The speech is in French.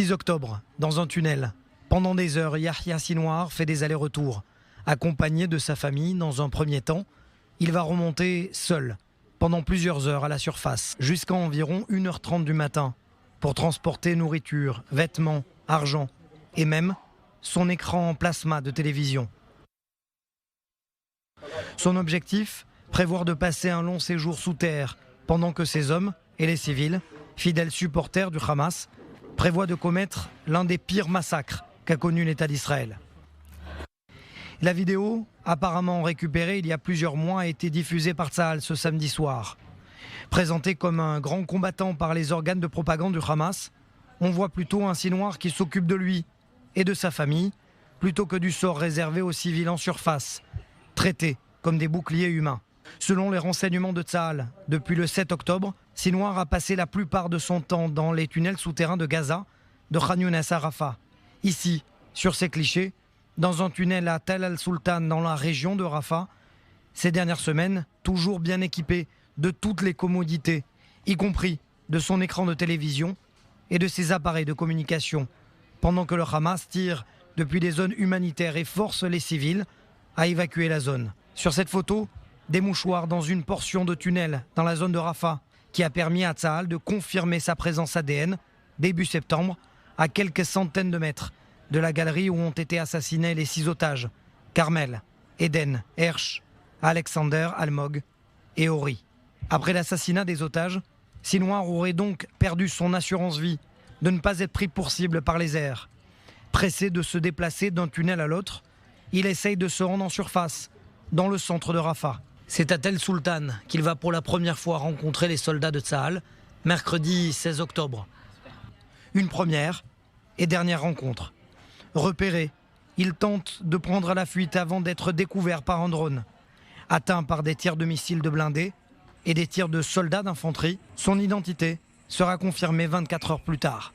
6 octobre, dans un tunnel. Pendant des heures, Yahya Sinwar fait des allers-retours. Accompagné de sa famille dans un premier temps, il va remonter seul pendant plusieurs heures à la surface, jusqu'à environ 1h30 du matin, pour transporter nourriture, vêtements, argent et même son écran en plasma de télévision. Son objectif, prévoir de passer un long séjour sous terre pendant que ces hommes et les civils, fidèles supporters du Hamas, prévoient de commettre l'un des pires massacres qu'a connu l'État d'Israël. La vidéo, apparemment récupérée il y a plusieurs mois, a été diffusée par Tsahal ce samedi soir. Présenté comme un grand combattant par les organes de propagande du Hamas, on voit plutôt un Sinwar qui s'occupe de lui et de sa famille, plutôt que du sort réservé aux civils en surface, traités comme des boucliers humains. Selon les renseignements de Tsahal, depuis le 7 octobre, Sinwar a passé la plupart de son temps dans les tunnels souterrains de Gaza, de Khan Younes à Rafah. Ici, sur ces clichés, dans un tunnel à Tel al-Sultan dans la région de Rafah, ces dernières semaines, toujours bien équipé de toutes les commodités, y compris de son écran de télévision et de ses appareils de communication, pendant que le Hamas tire depuis des zones humanitaires et force les civils à évacuer la zone. Sur cette photo, des mouchoirs dans une portion de tunnel dans la zone de Rafah, qui a permis à Tsahal de confirmer sa présence ADN début septembre, à quelques centaines de mètres de la galerie où ont été assassinés les 6 otages, Carmel, Eden, Hersh, Alexander, Almog et Ori. Après l'assassinat des otages, Sinwar aurait donc perdu son assurance vie de ne pas être pris pour cible par les airs. Pressé de se déplacer d'un tunnel à l'autre, il essaye de se rendre en surface, dans le centre de Rafah. C'est à Tel Sultan qu'il va pour la première fois rencontrer les soldats de Tsahal, mercredi 16 octobre. Une première et dernière rencontre. Repéré, il tente de prendre la fuite avant d'être découvert par un drone. Atteint par des tirs de missiles de blindés et des tirs de soldats d'infanterie, son identité sera confirmée 24 heures plus tard.